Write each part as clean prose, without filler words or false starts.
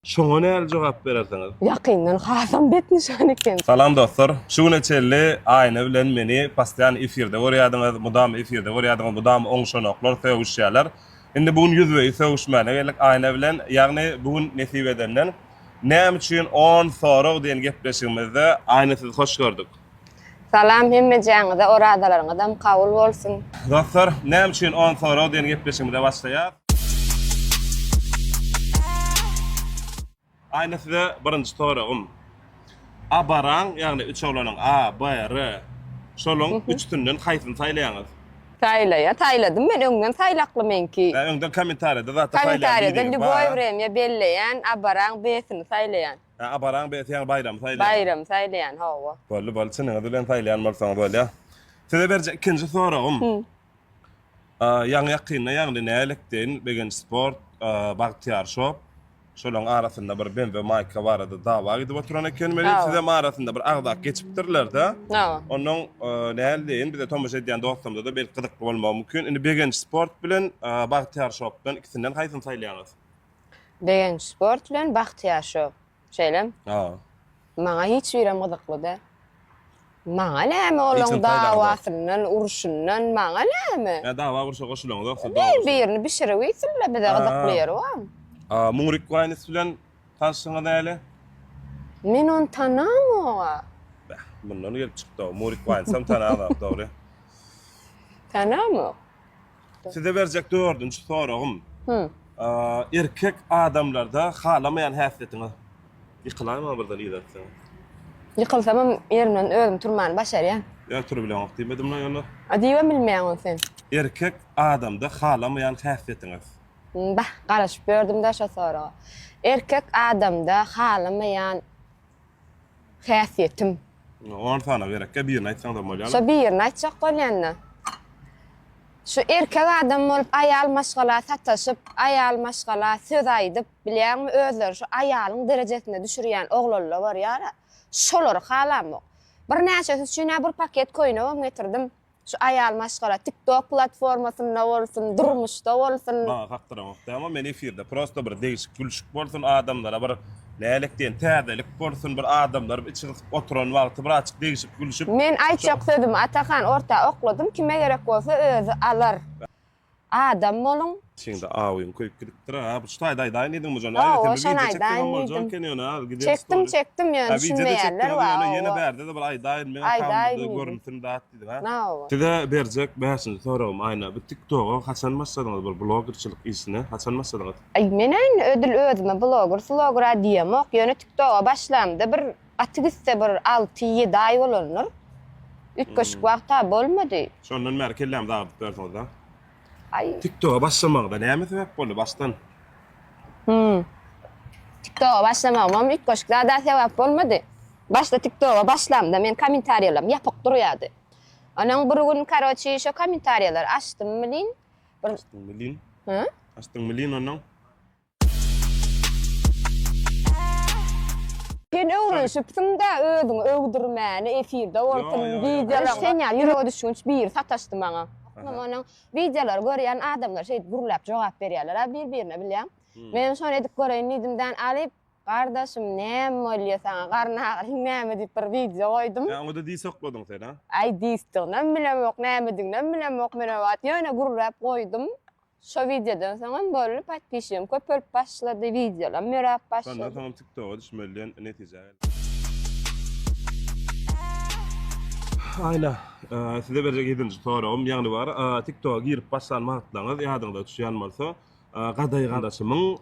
Şoňa näme jogap berersiňiz? Ýakyndan hasam bet nişan eken. Salam dostlar. Şu neçeli aýna bilen meni pastian efirde görýärdiňiz, mudam efirde görýärdiňiz, mudam oňşonoklar, söwüşýärler. Indi bugun ýüzüňi söwüşmäne geldik aýna bilen, ýagny bugun nesip edenden näme üçin 10 sorag diýen gepleşigimizde aýna sizi hoş gördük. Salam hemme jaňyza oradalaryňyzdan kabul bolsun. Dostlar, näme üçin 10 sorag diýen gepleşigimizde başlaýar. Aýna size birinji soragym. Abaran, ýagny üç oglanyň A, B, R. Şolaň üçtünden haýsyny saýlaýaňyz? Taýlaýa, taýladym men öňden taýlakly menki. Öňden kommentariýada zaten Kommentariýada Ljuboy Vremya belleýän, abaran B-sini saýlaýan. Abaran B ýa bayram saýlaýan. Bayram saýlaýan, hawa. Bolly bolçyny bilen saýlaýan bolsaň bolýa. Size berje ikinji soragym. Ýaňy ýakynna ýagny nälikden begen sport, Bagtyar Shop. Şolaň arasynda bir BMW marka barada dawa gidip oturan eken meni size arasynda bir agdak geçipdirler-de. Onuň näldin bize tomuş edýän dostumda da belki gyzyk bolmagy mümkin. Indi begen sport bilen Bagtyar Shopdan ikisinden haýsyny saýlaýaňyz? Begen sport bilen Bagtyar Shop. Şeýlem? Maňa hiç birem gydykly da. Maňa näme olaň dawasynyň, uruşundan maňa näme? Dawa uruşa goşulaň dostlar. Birini bişirip ýetsinler bize gydyklyar wa. Muğrik Wines bilen tanışyňyz näle? Men onu tanamam. Bundan gelip çykdy. Muğrik Wines hem tanýar dogry. Tanamam. Size berjek dördünçi soragym. Erkek adamlarda halamayan häsiýetini ýykylaýma birden ýetsen. Ýykylsam yerimden özüm turmany başarýan. Ya tur bilen okdymedim lan ýa-ni. Adiýa bilmeýän sen. Erkek adamda halamayan häsiýetiniz. Bah, garaşyp gördüm de şo soraga. Erkek adamda halamayan häsiýetim. 10 sana berekke birini aýtsaň da bolýar. Şo birini aýtjak bolýanna. Şu erkek adam bolup aýal maşgala sataşyp, aýal maşgala söz aýdyp, bilýärmi özleri şu aýalyň derejesine düşürýän oglanlar bar ýa-da. Şolary halamok. Bir näçe üçin bir paket koýup getirdim. Şu aýal maşgala TikTok platformasynda bolsun, durmuşda bolsun. Hakdyram, ama men efirde prosto bir değişik gülüşük bolsun adamlara bir nälikden täzelik bolsun bir adamlar içine oturan wagty bir açyk değişik gülüşüp. Men aýtjak dedim, Atakan orta okladym, kime gerek bolsa özü alar. Adam bolun. Şimdi awym köýüp gidipdir. Bu ştaýda aýdaýyn edim bu jon. Çektim ýöne düşünmeýärler wa. Ýene berde de bir aýdaýyn men aýdaýyn görüntüni dat diýdi ha. Size berjek bäşini soragym aýna bu TikTok'a haçan başladyňyz bir blogerçilik işine haçan başladyňyz? Menen ödül özüme bloger diýemok, ýöne TikTok'a başlamdy bir atygysda bir 6-7 aý bolanlar. Ütköşük wagta bolmady. Şondan mer kellem dagyp berdiňiz da. TikTok'a başlamagda näme sebäp boldy başdan? TikTok'a başlamagam ütköşükde da sebäp bolmady. Başda TikTok'a başlamda men kommentariýalarym ýapyk durýardy. Onuň bir gün karoçy şo kommentariýalar açdym bilin. Açdym bilin onuň. Ben öwrenşipdim da özüň öwdürmäni efirde bolsun, videolar seňal ýüregi düşünç bir sataşdy maňa. Onuň videolar görýän adamlar şeýle gurulap jogap berýärler, bir-birine bilýän. Men şonu edip göreýin edimden alyp, "Gardaşym, näme bolýar garna näme?" diýip bir video goýdum. Oňda diýip sokladyň sen ha? Ay diýdim, bilemok, näme diýdim, bilemok, men wagt ýöne gurulap goýdum. Şo videodan soň bolup patpişim köp başlady videolar, merap başlady. Sonra tamam TikTok'a düşmeliyən netije. Ayna, size berjek edinji soragym ýagny bar. TikTok'a girip başlan wagtlaryňyz ýadyňyzda düşýän bolsa, gaday gardaşymyň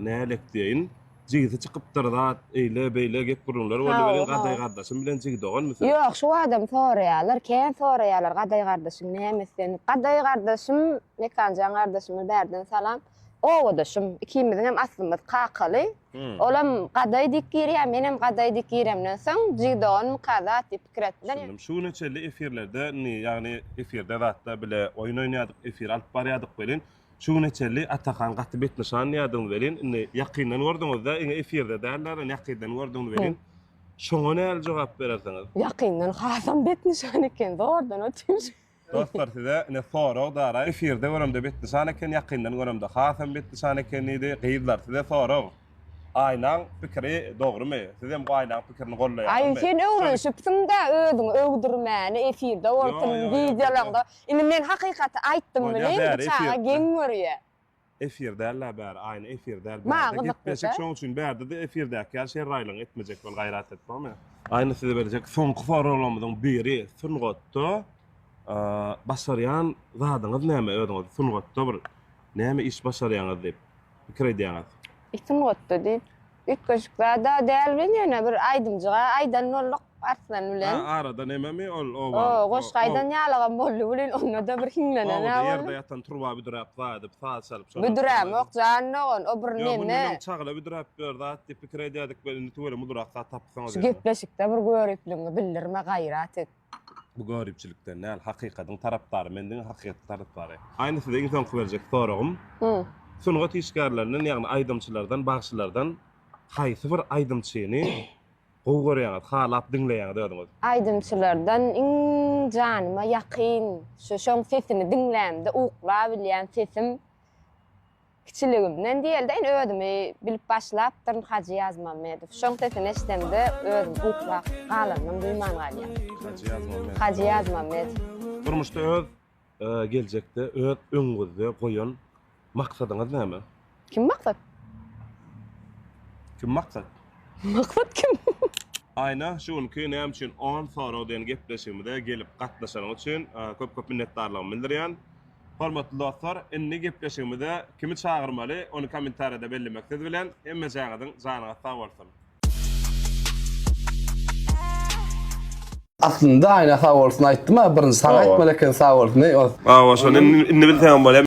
nälik diýin, jigisi çykypdyr zat, eýle beýle gep gurullar bolýar, gaday gardaşym bilen jigdogan mesela. Ýok, şu adam soraýarlar, kän soraýarlar gaday gardaşym näme sen? Gaday gardaşym, mekanjan gardaşymy berden salam. Oğudaşım, ikimizin hem aslımız kakalı. Olam gaday dik girýär, menem gaday dik girýämden soň jigdogan mukazat diýip pikir etdiler. Şu neçeli efirlerde, ýagny efirde zatda bile oýun oýnaýardyk, efir alyp barýardyk bilen. Şu neçeli Atakan gaty bet nişan ýadyňyz berin, ýakyndan gördüňiz-de, efirde därler, ýakyndan gördüňiz berin. Şoňa näme jogap berersiňiz? Ýakyndan hasam bet nişan eken, zordan ötüş. Dostlar size ne sorag dara efirde görümde bet nişan eken, ýakyndan görümde hasam bet nişan eken idi, gyýdlar size sorag. aynan pikiri dogrymy? Sizem bu aynan pikirini gollaýar. Ay sen öwrenşipsiň da ödüň öwdürmäni efirde bolsun, videolarda. Indi men hakykaty aýtdym bilen, çağa geň görýär. Efirdeler bär, aynı efirdeler bär. Maňa Gitmesek şoň üçin bärde de efirdäki her şey raýlyň etmejek bol gaýrat etmemi? Aynı size berjek soňky soralarymyň biri Sungatda başarýan zadyňyz näme ödüňiz? Sungatda bir näme iş başarýaňyz diýip pikir edýäňiz? İhtim gottu diýip. Ütköşükde däl bilen ýene bir aýdymjyga aýdan nolluk arslan bilen. Arada näme ol O, goşgaýdan ýalagan boldy bilen onda da bir hiňlenen O näme? ýerde ýatan turba büdräp gaýdyp saat salyp şonu. Büdräm ok jannogon, o bir Näme? näme? Çagla büdräp berdi, diýip pikir edýärdik belini töwele mudurak tapsaňyz. Şu gepleşikde bir görüplüňi bildirme gaýrat et. Bu garipçilikden näl hakykatyň tarapdary, menden hakykat tarapdary. Aýny size insan berjek soragym. Sungat işgärlerinden, ýagny aýdymçylardan, bagşylardan haýsy bir aýdymçyny gowgorýaňyz, halap diňleýäňiz ödüňiz? Aýdymçylardan iň janyma ýakyn, şoň sesini diňlämde ukla bilýän sesim kiçiligimden diýelde ödümi bilip başlapdyr Haji Ýazmamedow. Şoň sesini eşdemde ödüm ukla galanmam duýman galýar. Haji Ýazmamedow. Durmuşda öz geljekde öz öňüňizde goýan maksadyňyz näme? Kim maksat? Kim maksat? Maksat kim? Ayna şunki näme üçin 10 sorag diýen gepleşigimde gelip gatnaşan üçin köp minnetdarlygym bildirýän. Hormatly dostlar, indi gepleşigimde kimi çağırmaly, onu kommentarda bellemekde bilen hemme jaňydyň janyna sag bolsun. Aslında ayna sağ olsun aýtdym, birinji sana aýtmaleken sağ olsun. Şonu indi bilýän bolýar.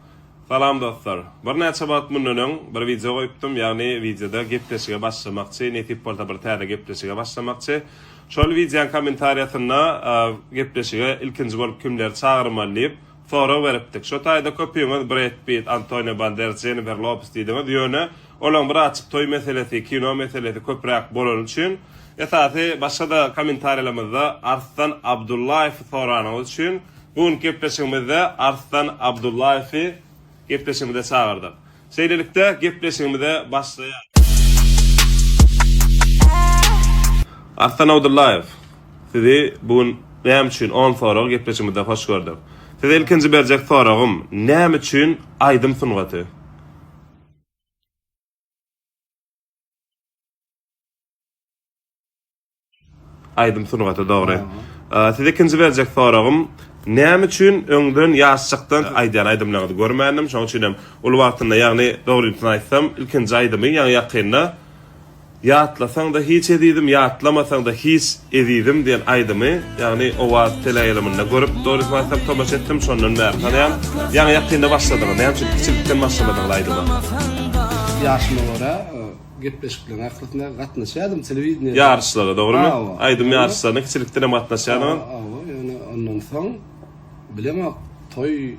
Salam dostlar. Bir näçe wagt mundan bir video goýupdym, ýagny videoda gepleşige başlamakçy, netip bolsa bir täze gepleşige başlamakçy. Şol videoň kommentariýasyna gepleşige ilkinji bolup kimler çağırmaly diýip soraw beripdik. Şo taýda köpüňiz Brad Pitt, Antonio Banderas, Jennifer Lopez diýdiňiz ýöne olaň bir açyp toý meselesi, kino meselesi köpräk bolan üçin esasy başga da kommentariýalaryňyzda Arslan Abdullayew soranyňyz üçin bu gepleşigimizde Arslan Abdullayew gepleşigimizde çağırdyk. Şeýlelikde gepleşigimizde başlaýar. Arslan Abdullayew, sizi bugün näme üçin 10 sorag gepleşigimizde hoş gördüm. Size ilkinji berjek soragym, näme üçin aýdym sungaty? Aýdym sungaty dogry. Size ikinji berjek soragym, näme üçin öňden ýaşçykdan aýdýan aýdymlaryny görmändim, şoň üçin ul wagtynda ýagny dogrylygyny aýtsam, ilkinji aýdymy ýa ýakynda ýatlasaň da hiç edidim, ýatlamasaň da hiç edidim diýen aýdymy, ýagny o wagt teleýalamynda görüp dogrylygyny aýtsam tomaş etdim, şondan bäri tanýan, ýagny ýakynda başladyň, näme üçin kiçilikden başladyň aýdymy? Ýaşyma görä gepleşiklerine aklına gatnaşýardym telewiziýada. Ýarşylara, dogrymy? Aýdym ýarşylaryna kiçilikden gatnaşýardym. Ýöne ondan soň bilemok toy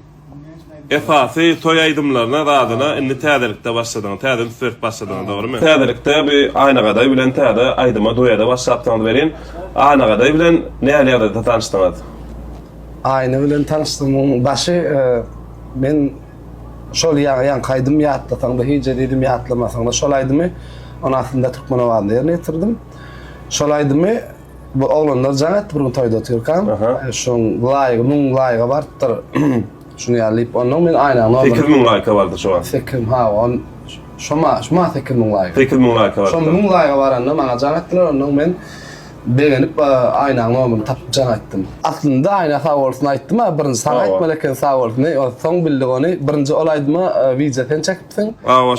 Esasy toy aýdymlaryna radyna indi täzelikde başladyň, täzeden süret başladyň, dogrymy? Täzelikde bir aýna gaday bilen täze aýdyma doýada başladyň berin. Aýna gaday bilen nälerle tanışdyňyz? Aýna bilen tanışdymyň başy men şol ýaňy kaýdym ýatlasaň da hiç edidim, ýatlamasaň da şol aýdymy onu aslında Türkmenowanda ýerine ýetirdim. Şol aýdymy bu oglanlar jaňat bir toýda türkan. Şoň laýygy, muň laýyga bardyr. Şunu ýalyp onu men aýna 8000 laýka bardy şu an. 8000 ha on şoma 8000 laýka. 8000 laýka bardy. Şoň muň laýyga baranda maňa jaňatdylar, onu men beğenip aýna nomuny tapyp jaňatdym. Aslında aýna sag bolsun aýtdym, birinji sana aýtmaleken sag bolsun. O soň bildigini birinji olaýdymy video sen çekipsiň.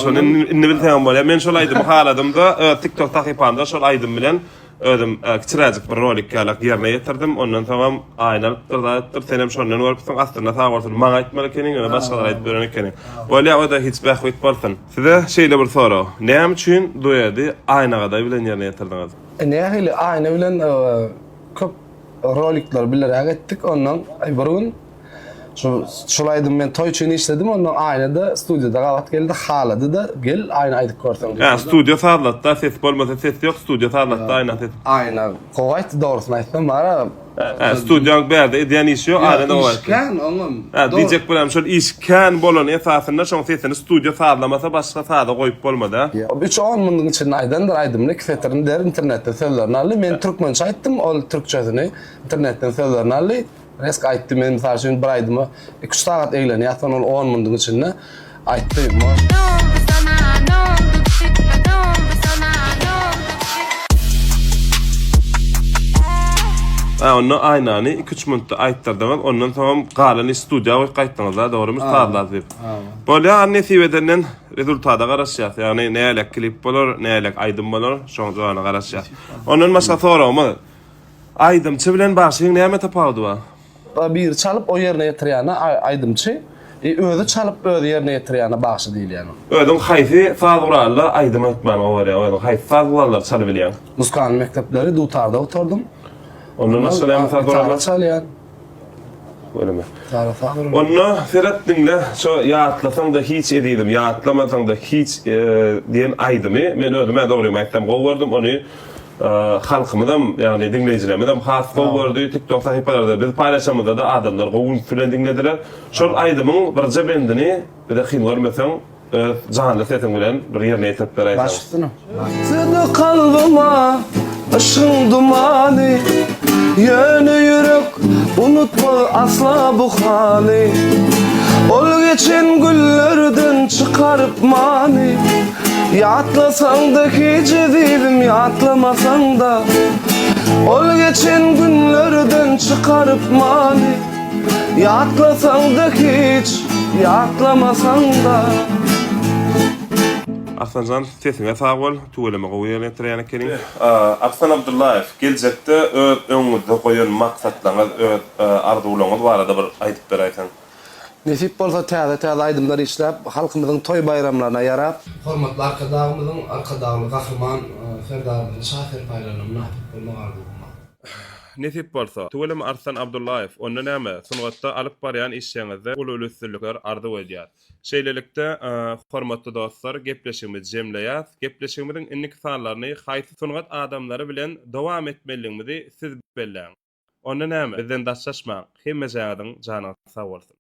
Şonu indi bilýän bolýar. Men şol aýdymy haladymda TikTok takypanda şol aýdym bilen ödüm kiçiräjik bir rolik ýalyk ýerine ýetirdim. Ondan tamam aýnalypdyr. Sen hem şondan görüpsiň, aslında sag bolsun. Maňa aýtmalekeniň, ýa başgalar aýdyp berenekeniň. Bolýar o da hiç bähwit bolsun. Size şeýle bir soraw. Näme üçin doýady aýna gaday bilen ýerine ýetirdiňiz? Nähili aýna bilen köp rolikler bilerek etdik. Ondan bir gün Şulaydım men toy üçin işledim, ondan aynada studiyada galat geldi, haladı da gel ayna aydık görsen. Ha, studio sağlatda ses bolmasa ses yok, studio sağlatda ayna ses. Ayna. Koyt doğrusunu aytmam bara. Ha, studio berde ediyen iş yok, ayna da var. İşken oğlum. Ha, diyecek bilen şol işken bolan esasında şoň sesini studio sağlamasa başga sağda koyup bolmada. 3-10 mundun içinde aydandır aydım küfetlerini der internetten sözlerini alı. Men Türkmençe aytdım, ol Türkçesini internetten sözlerini alı. Resk aytdım men sarşın bir aydıma 2 saat eğlen yatan ol 10 mundun içinde aytdım. Ha, onu aynanı 2-3 minutda aytdırdım. Ondan tamam galanı studioya gaýtdyňyz da dogry sağladyp. Bolýa annesi bedenden rezultada garaşýar. Ýagny nälik klip bolar, nälik aýdym bolar, şoň jogyna garaşýar. Ondan başga soragmy? Aýdymçy bilen başyň näme tapawdy ba? Bir çalıp o yerine yetirýäne aýdymçy. Özü çalıp özü yerine yetirýäne bagşy diýil ýani. Ödüm haýsy fazluralla aýdym etmän olar, ödüm haýsy fazluralla çalyp bilýän. Muskan mekdepleri Dutarda oturdum. Ondan sonra hem fazluralla çalýan. Öylemi. Tarafagır. Onu Ferhat'inle şu yatlasan da hiç ediydim, yatlamasan da hiç diyen aydımy men özüme dogry maýtdym, gowurdum onu halkymydan ýagny dinleýijilerimden has gowurdy TikTok sahypalarda biz paýlaşamyzda da adamlar gowun filan dinlediler. Şol aýdymyň birje bendini bir de hyn görmeseň canly sesim bilen bir ýerine ýetip beraýsam. Başysyny. Seni kalbıma ışın dumanı, yönü yürek unutma asla bu hali. Ol geçen güllerden çıkarıp mani, yatlasan da hiç değilim, yatlamasan da. Ol geçen günlerden çıkarıp mani, yatlasan da hiç, yatlamasan da. Aslancan sesine sağ ol, tuğulama goýan etdirýän ekenim. Aslan Abdullayev, geljekde öz öňüňizde goýan maksatlaryňyz, öz arzuwlaryňyz barada bir aýdyp beräýsen. Nesip bolsa täze aýdymlar işläp, halkymyzyň toy bayramlaryna ýarap, hormatly arkadagymyzyň arkadagly gahryman Serdar Şaher paýlanymyna nähip bolmak arzuwym. Nesip bolsa, tuğulama Aslan Abdullayev, onda näme? Sungatda alyp barýan işleňizde uly üstünlikler arzuw edýär. Şeýlelikde hormatly dostlar, gepleşigimiz jemleýär. Gepleşigimiziň innik sanlaryny haýsy sungat adamlary bilen dowam etmeliligimizi siz belläň. Onda näme? Bizden daşlaşmaň, hemme jaýadyň janyňyz sag bolsun.